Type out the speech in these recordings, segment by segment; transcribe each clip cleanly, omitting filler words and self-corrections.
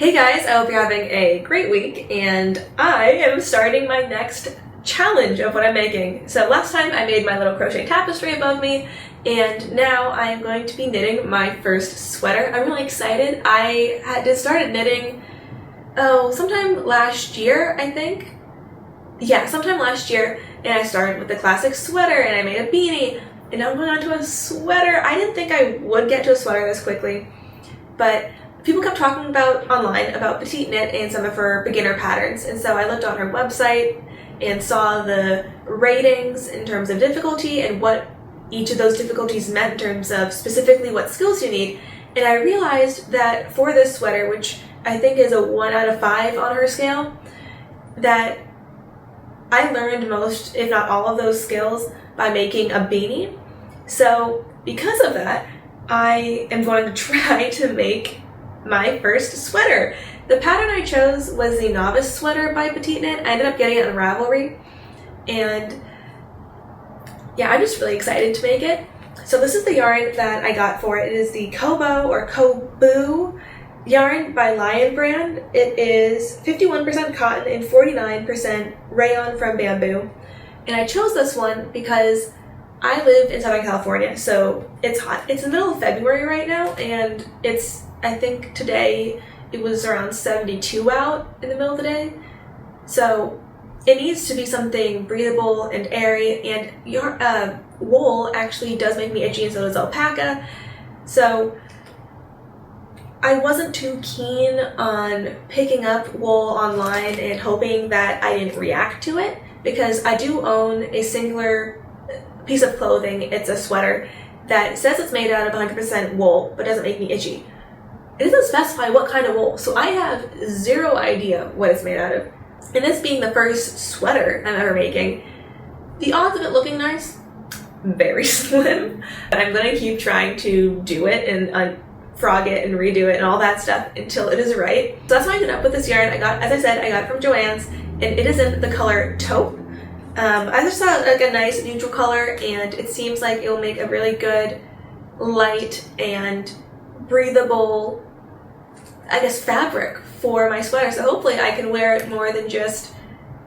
Hey guys, I hope you're having a great week, and I am starting my next challenge of what I'm making. So last time I made my little crochet tapestry above me, and now I am going to be knitting my first sweater. I'm really excited. I had started knitting, sometime last year, I think. Yeah, sometime last year, and I started with the classic sweater, and I made a beanie, and now I'm going on to a sweater. I didn't think I would get to a sweater this quickly, but people kept talking about online about Petite Knit and some of her beginner patterns, and so I looked on her website and saw the ratings in terms of difficulty and what each of those difficulties meant in terms of specifically what skills you need, and I realized that for this sweater, which I think is a 1 out of 5 on her scale, that I learned most, if not all of those skills by making a beanie. So because of that, I am going to try to make my first sweater. The pattern I chose was the Novice sweater by Petite Knit. I ended up getting it on Ravelry, and yeah, I'm just really excited to make it. So this is the yarn that I got for it. It is the Kobo or Kobu yarn by Lion brand. It is 51% cotton and 49% rayon from bamboo. And I chose this one because I live in Southern California, so it's hot. It's the middle of February right now, and I think today it was around 72 out in the middle of the day. So it needs to be something breathable and airy, and your wool actually does make me itchy, and so does alpaca. So I wasn't too keen on picking up wool online and hoping that I didn't react to it, because I do own a singular piece of clothing. It's a sweater that says it's made out of 100% wool, but doesn't make me itchy. It doesn't specify what kind of wool, so I have zero idea what it's made out of. And this being the first sweater I'm ever making, the odds of it looking nice, very slim. But I'm going to keep trying to do it and frog it and redo it and all that stuff until it is right. So that's how I ended up with this yarn. I got it from Joann's, and it is in the color taupe. I just saw like a nice neutral color, and it seems like it will make a really good light and breathable, I guess, fabric for my sweater. So hopefully I can wear it more than just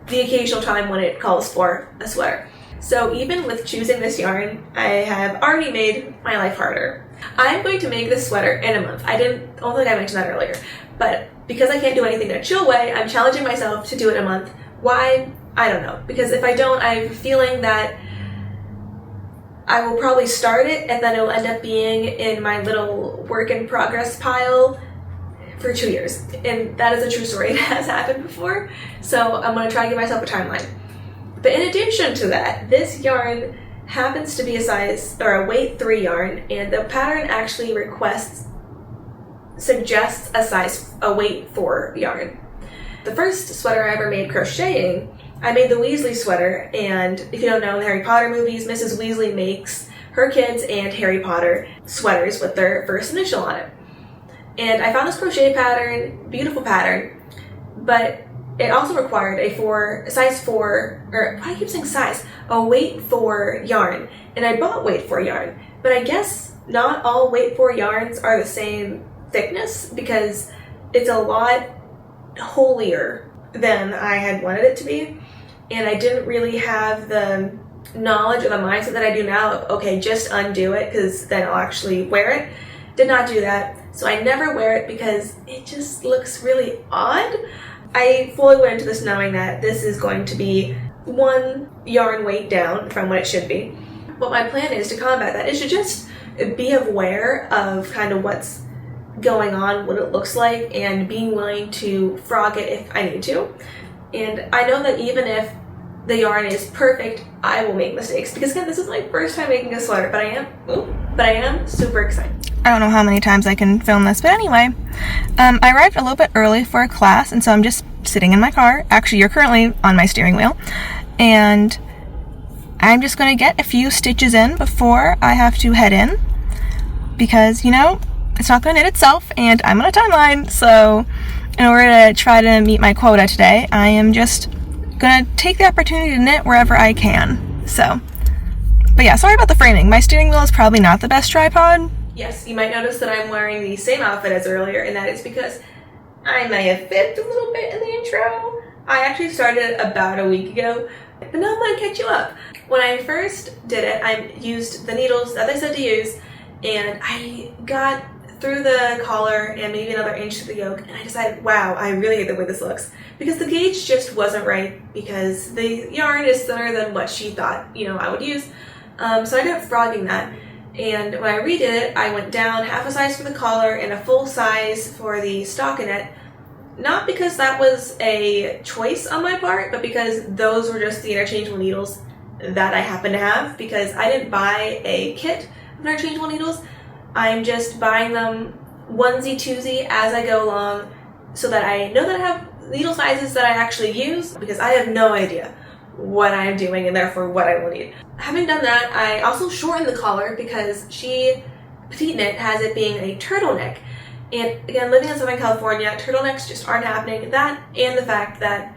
the occasional time when it calls for a sweater. So even with choosing this yarn, I have already made my life harder. I'm going to make this sweater in a month. I don't think I mentioned that earlier, but because I can't do anything in a chill way, I'm challenging myself to do it in a month. Why? I don't know. Because if I don't, I have a feeling that I will probably start it and then it will end up being in my little work in progress pile for 2 years. And that is a true story. It has happened before. So I'm going to try to give myself a timeline. But in addition to that, this yarn happens to be a size or a weight 3 yarn, and the pattern actually suggests a weight 4 yarn. The first sweater I ever made crocheting, I made the Weasley sweater, and if you don't know the Harry Potter movies, Mrs. Weasley makes her kids and Harry Potter sweaters with their first initial on it. And I found this crochet pattern, beautiful pattern, but it also required a size 4, or why do I keep saying size? A weight 4 yarn. And I bought weight 4 yarn, but I guess not all weight 4 yarns are the same thickness, because it's a lot holier than I had wanted it to be. And I didn't really have the knowledge or the mindset that I do now of, okay, just undo it because then I'll actually wear it. Did not do that. So I never wear it because it just looks really odd. I fully went into this knowing that this is going to be 1 yarn weight down from what it should be. What my plan is to combat that is to just be aware of kind of what's going on, what it looks like, and being willing to frog it if I need to. And I know that even if the yarn is perfect, I will make mistakes, because again, this is my first time making a sweater, but I am super excited. I don't know how many times I can film this, but anyway, I arrived a little bit early for a class, and so I'm just sitting in my car. Actually, you're currently on my steering wheel, and I'm just going to get a few stitches in before I have to head in, because, you know, it's not going to knit itself, and I'm on a timeline, so in order to try to meet my quota today, I am just going to take the opportunity to knit wherever I can. So, but yeah, sorry about the framing. My steering wheel is probably not the best tripod. Yes, you might notice that I'm wearing the same outfit as earlier, and that is because I may have fibbed a little bit in the intro. I actually started about a week ago, but now I'm going to catch you up. When I first did it, I used the needles that they said to use, and I got through the collar and maybe another inch to the yoke, and I decided, wow, I really hate the way this looks, because the gauge just wasn't right, because the yarn is thinner than what she thought, I would use. So I ended up frogging that, and when I redid it, I went down half a size for the collar and a full size for the stockinette, not because that was a choice on my part, but because those were just the interchangeable needles that I happen to have, because I didn't buy a kit of interchangeable needles. I'm just buying them onesie twosie as I go along, so that I know that I have needle sizes that I actually use, because I have no idea what I'm doing and therefore what I will need. Having done that, I also shortened the collar because Petite Knit has it being a turtleneck. And again, living in Southern California, turtlenecks just aren't happening. That and the fact that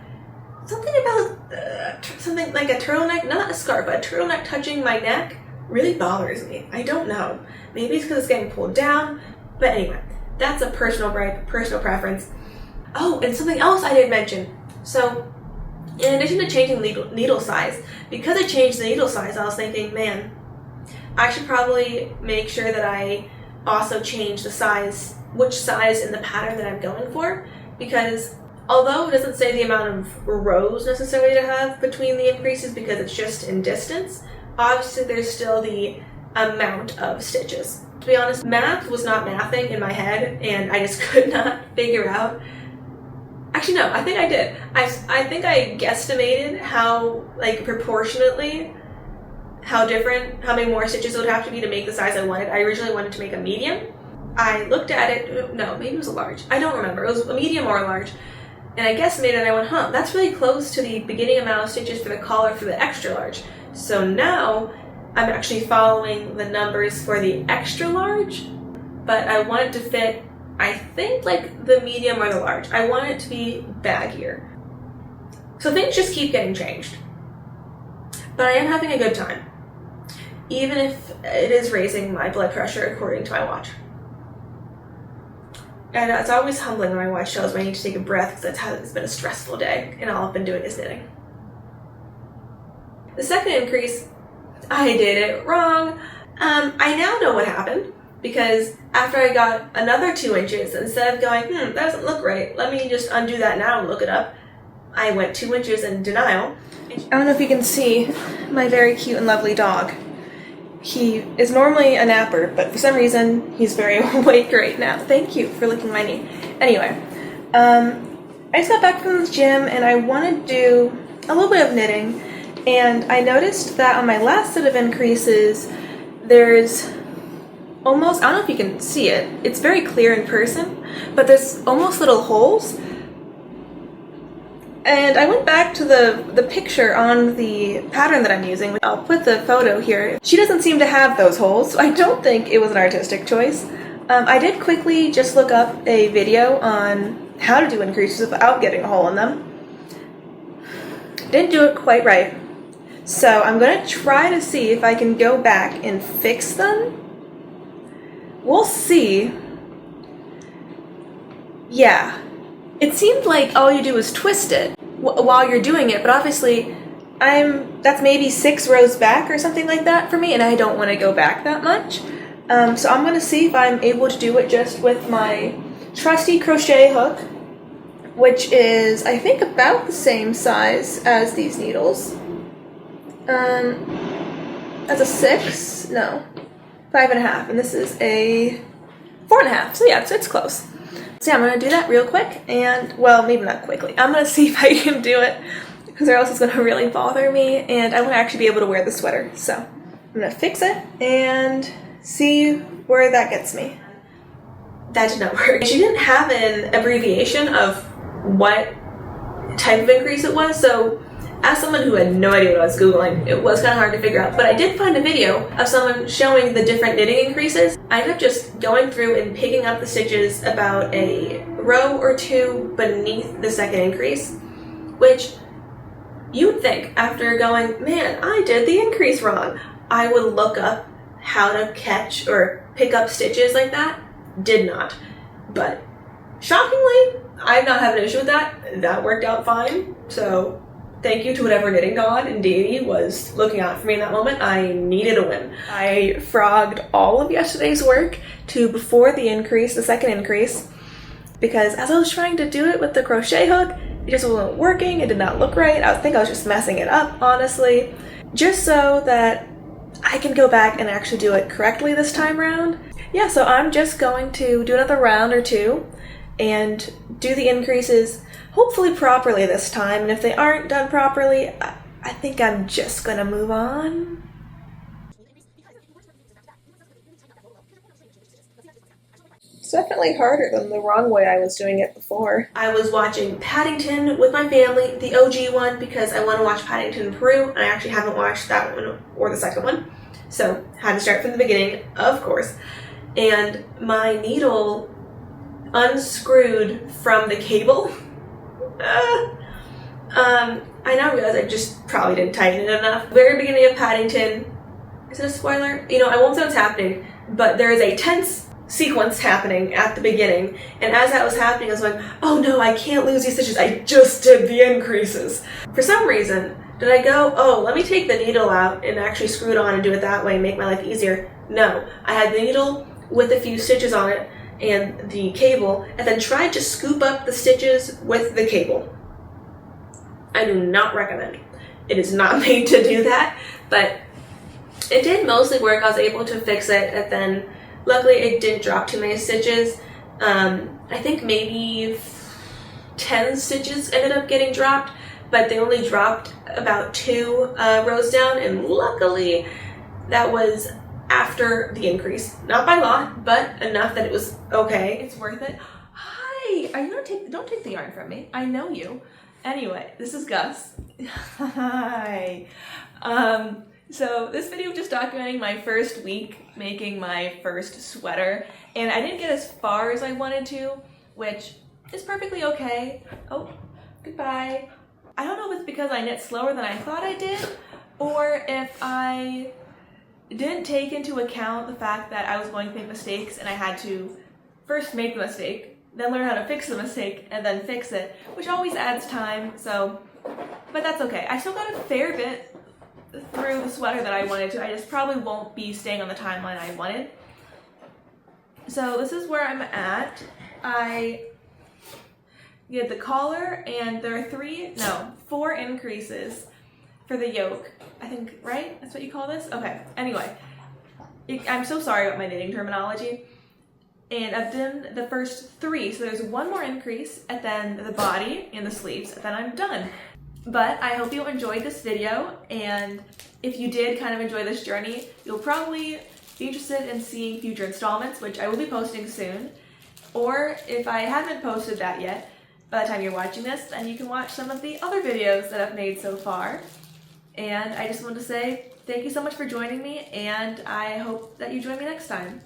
something about something like a turtleneck, not a scarf, but a turtleneck touching my neck really bothers me. I don't know. Maybe it's because it's getting pulled down. But anyway, that's a personal gripe, personal preference. Oh, and something else I didn't mention. So, in addition to changing needle size, because I changed the needle size, I was thinking, man, I should probably make sure that I also change the size, which size in the pattern that I'm going for, because although it doesn't say the amount of rows necessarily to have between the increases because it's just in distance, obviously there's still the amount of stitches. To be honest, math was not mathing in my head, and I just could not figure out. Actually, no, I think I did. I think I guesstimated how, proportionately, how many more stitches it would have to be to make the size I wanted. I originally wanted to make a medium. I looked at it, no, maybe it was a large. I don't remember. It was a medium or a large. And I guesstimated, and I went, that's really close to the beginning amount of stitches for the collar for the extra large. So now I'm actually following the numbers for the extra large, but I want it to fit, I think, the medium or the large. I want it to be baggier. So things just keep getting changed. But I am having a good time, even if it is raising my blood pressure according to my watch. And it's always humbling when my watch shows me I need to take a breath, because it's been a stressful day, and all I've been doing is knitting. The second increase, I did it wrong. I now know what happened, because after I got another 2 inches, instead of going, that doesn't look right, let me just undo that now and look it up, I went 2 inches in denial. I don't know if you can see my very cute and lovely dog. He is normally a napper, but for some reason, he's very awake right now. Thank you for licking my knee. Anyway, I just got back from the gym, and I want to do a little bit of knitting, and I noticed that on my last set of increases, there's almost, I don't know if you can see it, it's very clear in person, but there's almost little holes. And I went back to the picture on the pattern that I'm using. I'll put the photo here. She doesn't seem to have those holes, so I don't think it was an artistic choice. I did quickly just look up a video on how to do increases without getting a hole in them. Didn't do it quite right. So I'm going to try to see if I can go back and fix them. We'll see. Yeah. It seemed like all you do is twist it while you're doing it, but obviously that's maybe 6 rows back or something like that for me, and I don't want to go back that much. So I'm going to see if I'm able to do it just with my trusty crochet hook, which is, I think, about the same size as these needles. That's a 6, no, 5.5, and this is a 4.5, so yeah, it's close. So yeah, I'm going to do that real quick, and, well, maybe not quickly. I'm going to see if I can do it, because or else it's going to really bother me, and I want to actually be able to wear the sweater. So I'm going to fix it and see where that gets me. That did not work. She didn't have an abbreviation of what type of increase it was, so as someone who had no idea what I was Googling, it was kind of hard to figure out, but I did find a video of someone showing the different knitting increases. I ended up just going through and picking up the stitches about a row or 2 beneath the second increase, which you'd think after going, man, I did the increase wrong, I would look up how to catch or pick up stitches like that. Did not. But shockingly, I've not had an issue with that. That worked out fine. So thank you to whatever knitting god and deity was looking out for me in that moment. I needed a win. I frogged all of yesterday's work to before the increase, the second increase, because as I was trying to do it with the crochet hook, it just wasn't working. It did not look right. I think I was just messing it up, honestly, just so that I can go back and actually do it correctly this time around. Yeah, so I'm just going to do another round or two and do the increases hopefully properly this time. And if they aren't done properly, I think I'm just gonna move on. It's definitely harder than the wrong way I was doing it before. I was watching Paddington with my family, the OG one, because I want to watch Paddington in Peru, and I actually haven't watched that one or the second one. So, had to start from the beginning, of course. And my needle unscrewed from the cable. I now realize I just probably didn't tighten it enough. Very beginning of Paddington. Is it a spoiler? You know, I won't say what's happening, but there is a tense sequence happening at the beginning, and as that was happening I was like, oh no, I can't lose these stitches, I just did the increases. For some reason, did I go, oh, let me take the needle out and actually screw it on and do it that way and make my life easier? No, I had the needle with a few stitches on it and the cable, and then tried to scoop up the stitches with the cable. I do not recommend. It is not made to do that, but it did mostly work. I was able to fix it, and then luckily it didn't drop too many stitches. I think maybe 10 stitches ended up getting dropped, but they only dropped about 2 rows down, and luckily that was after the increase. Not by lot, but enough that it was okay. It's worth it. Hi! Are you gonna don't take the yarn from me. I know you. Anyway, this is Gus. Hi. So this video was just documenting my first week making my first sweater, and I didn't get as far as I wanted to, which is perfectly okay. Oh, goodbye. I don't know if it's because I knit slower than I thought I did, or if I didn't take into account the fact that I was going to make mistakes and I had to first make the mistake, then learn how to fix the mistake, and then fix it, which always adds time, so, but that's okay. I still got a fair bit through the sweater that I wanted to. I just probably won't be staying on the timeline I wanted. So this is where I'm at. I did the collar, and there are 4 increases for the yoke. I think, right? That's what you call this? Okay, anyway. I'm so sorry about my knitting terminology. And I've done the first 3, so there's 1 more increase, and then the body and the sleeves, and then I'm done. But I hope you enjoyed this video, and if you did kind of enjoy this journey, you'll probably be interested in seeing future installments, which I will be posting soon. Or if I haven't posted that yet, by the time you're watching this, then you can watch some of the other videos that I've made so far. And I just wanted to say thank you so much for joining me, and I hope that you join me next time.